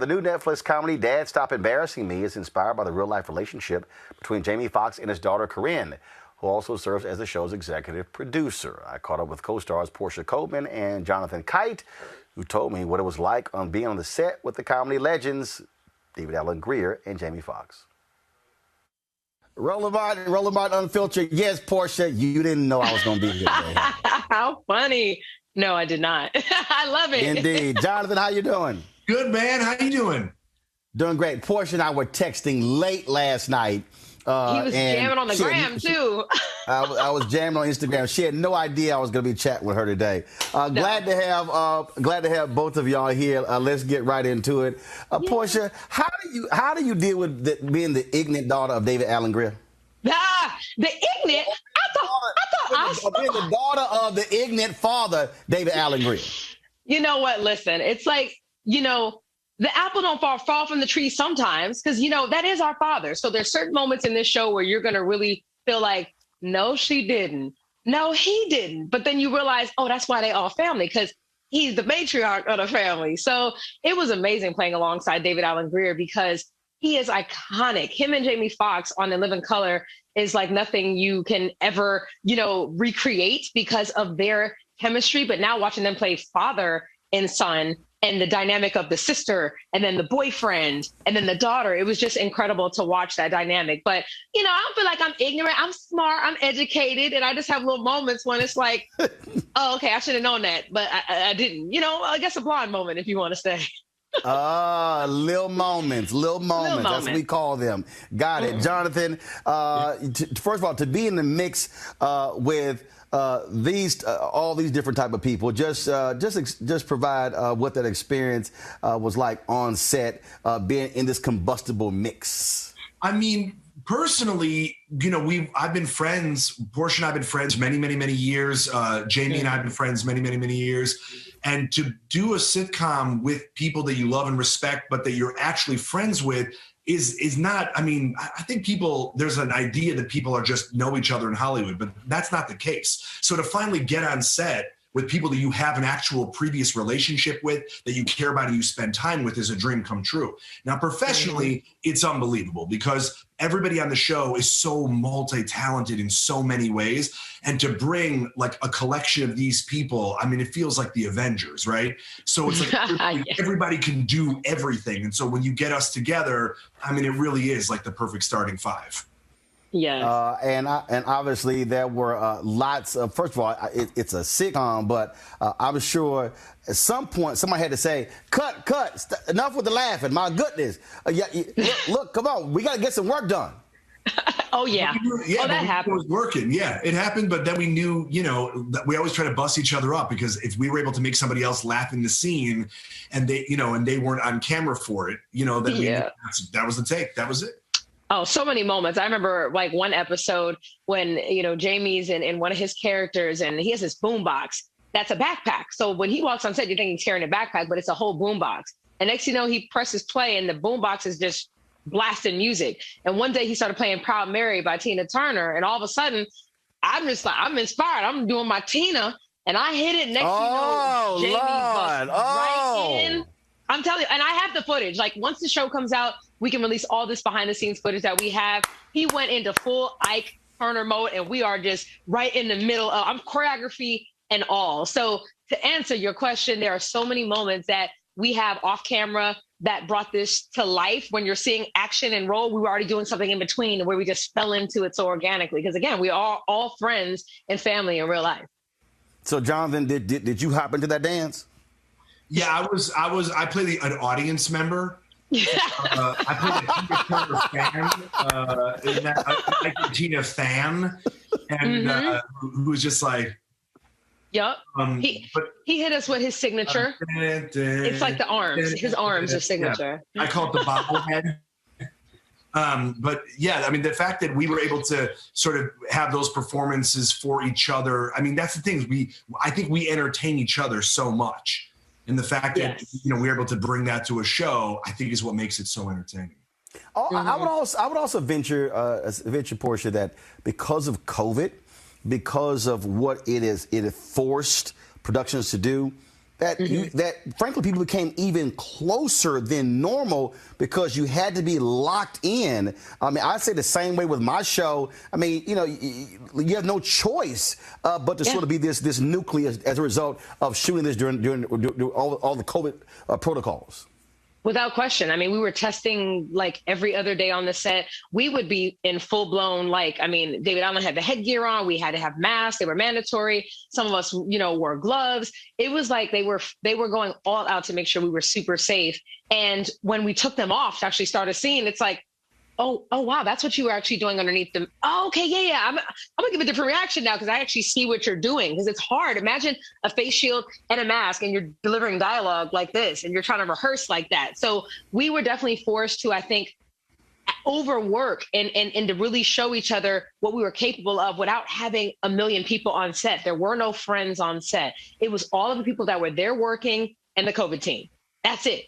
The new Netflix comedy Dad Stop Embarrassing Me is inspired by the real-life relationship between Jamie Foxx and his daughter Corinne, who also serves as the show's executive producer. I caught up with co-stars Porscha, Coleman and Jonathan Kite, who told me what it was like on being on the set with the comedy legends David Alan Grier and Jamie Foxx. Roland Unfiltered. Yes, Porscha, you didn't know I was going to be here today. How funny. No, I did not. I love it. Indeed. Jonathan, how you doing? Good, man. How you doing? Doing great. Porscha and I were texting late last night. He was jamming on the gram, too. I was jamming on Instagram. She had no idea I was going to be chatting with her today. No. Glad to have both of y'all here. Let's get right into it. Porscha, how do you deal with being the ignorant daughter of David Alan Grier? The ignorant? I thought being the daughter of the ignorant father, David Alan Grier. You know what? Listen, it's like, the apple don't fall from the tree sometimes because, that is our father. So there's certain moments in this show where you're going to really feel like, no, she didn't. No, he didn't. But then you realize, oh, that's why they all family, because he's the matriarch of the family. So it was amazing playing alongside David Alan Grier because he is iconic. Him and Jamie Foxx on In Living Color is like nothing you can ever, recreate because of their chemistry. But now watching them play father and son and the dynamic of the sister and then the boyfriend and then the daughter, it was just incredible to watch that dynamic. But, I don't feel like I'm ignorant. I'm smart. I'm educated. And I just have little moments when it's like, oh, okay, I should have known that, but I didn't. I guess a blonde moment, if you want to say. Little moments. That's what we call them. Got it. Jonathan, first of all, to be in the mix with all these different type of people, just provide what that experience was like on set, being in this combustible mix. I mean, personally, I've been friends. Porscha and I've been friends many, many, many years. Jamie and I have been friends many, many, many years. And to do a sitcom with people that you love and respect, but that you're actually friends with is not, I think there's an idea that people are just know each other in Hollywood, but that's not the case. So to finally get on set with people that you have an actual previous relationship with, that you care about and you spend time with, is a dream come true. Now, professionally, it's unbelievable because everybody on the show is so multi-talented in so many ways. And to bring like a collection of these people, it feels like the Avengers, right? So it's like everybody can do everything. And so when you get us together, it really is like the perfect starting five. Yeah, and obviously there were lots of. First of all, it's a sitcom, but I'm sure at some point somebody had to say, "Cut, enough with the laughing." My goodness, look, come on, we got to get some work done. Oh yeah, that happened. It was working. Yeah, it happened, but then we knew, that we always try to bust each other up because if we were able to make somebody else laugh in the scene, and they, and they weren't on camera for it, then that was the take. That was it. Oh, so many moments. I remember like one episode when, Jamie's in one of his characters and he has this boombox that's a backpack. So when he walks on set, you think he's carrying a backpack, but it's a whole boombox. And next you know, he presses play and the boombox is just blasting music. And one day he started playing Proud Mary by Tina Turner. And all of a sudden, I'm just like, I'm inspired. I'm doing my Tina. And I hit it. Next you know, Jamie busts right in. I'm telling you, and I have the footage. Like once the show comes out, we can release all this behind the scenes footage that we have. He went into full Ike Turner mode and we are just right in the middle of choreography and all. So to answer your question, there are so many moments that we have off camera that brought this to life. When you're seeing action and roll, we were already doing something in between where we just fell into it so organically. Because again, we are all friends and family in real life. So Jonathan, did you hop into that dance? Yeah, I played an audience member. I played a Tina Turner fan, like a Tina fan, and who was just like, yep. He hit us with his signature. It's like the arms. His arms are signature. Yeah. I call it the bobblehead. But yeah, the fact that we were able to sort of have those performances for each other. That's the thing. I think we entertain each other so much. And the fact that we're able to bring that to a show, I think, is what makes it so entertaining. I would also venture, Porscha, that because of COVID, because of what it has forced productions to do, that frankly people became even closer than normal because you had to be locked in. I mean, I say the same way with my show. I mean, you know, you have no choice but to sort of be this nucleus as a result of shooting this during all the COVID protocols. Without question. I mean, we were testing like every other day on the set. We would be in full blown, like, I mean, David Alan had the headgear on. We had to have masks. They were mandatory. Some of us, you know, wore gloves. It was like they were going all out to make sure we were super safe. And when we took them off to actually start a scene, it's like, oh, wow, that's what you were actually doing underneath them. Oh, okay, yeah. I'm gonna give a different reaction now because I actually see what you're doing, because it's hard. Imagine a face shield and a mask and you're delivering dialogue like this and you're trying to rehearse like that. So we were definitely forced to, I think, overwork and to really show each other what we were capable of without having a million people on set. There were no friends on set. It was all of the people that were there working and the COVID team. That's it.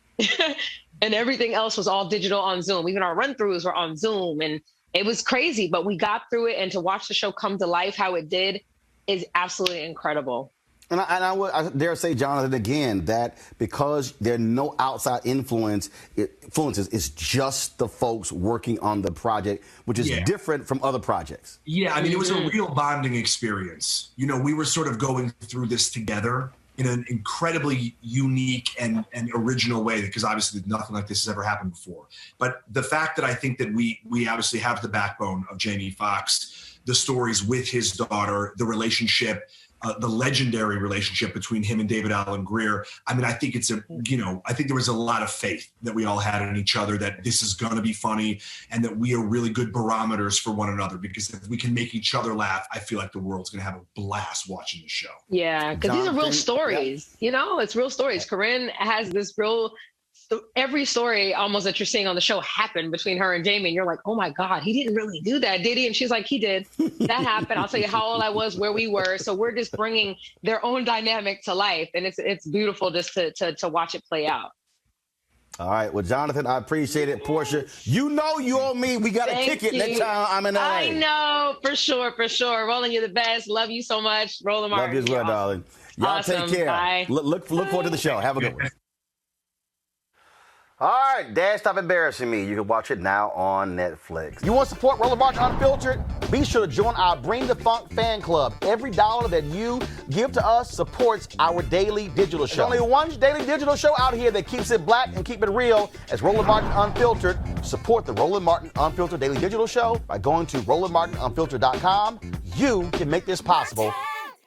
And everything else was all digital on Zoom. Even our run-throughs were on Zoom. And it was crazy, but we got through it. And to watch the show come to life how it did is absolutely incredible. And I dare say, Jonathan, again, that because there are no outside influences, it's just the folks working on the project, which is different from other projects. Yeah, I mean, it was a real bonding experience. You know, we were sort of going through this together in an incredibly unique and original way, because obviously nothing like this has ever happened before. But the fact that I think that we obviously have the backbone of Jamie Foxx, the stories with his daughter, the relationship, the legendary relationship between him and David Alan Grier. I mean, I think I think there was a lot of faith that we all had in each other, that this is going to be funny and that we are really good barometers for one another, because if we can make each other laugh, I feel like the world's going to have a blast watching the show. Yeah, because these are real stories. You know, it's real stories. Corinne has this real, every story almost that you're seeing on the show happened between her and Jamie, and you're like, oh my God, he didn't really do that, did he? And she's like, he did. That happened. I'll tell you how old I was, where we were. So we're just bringing their own dynamic to life, and it's beautiful just to watch it play out. All right. Well, Jonathan, I appreciate it. Porscha, you know you owe me. We got to kick it next time I'm in LA. I know, for sure. Roland, you're the best. Love you so much. Roland Martin. Love you as well, darling. Y'all awesome. Take care. Bye. Look forward to the show. Have a good one. All right, Dad, Stop Embarrassing Me. You can watch it now on Netflix. You want to support Roland Martin Unfiltered? Be sure to join our Bring the Funk fan club. Every dollar that you give to us supports our daily digital show. There's only one daily digital show out here that keeps it black and keep it real. As Roland Martin Unfiltered. Support the Roland Martin Unfiltered daily digital show by going to RolandMartinUnfiltered.com. You can make this possible.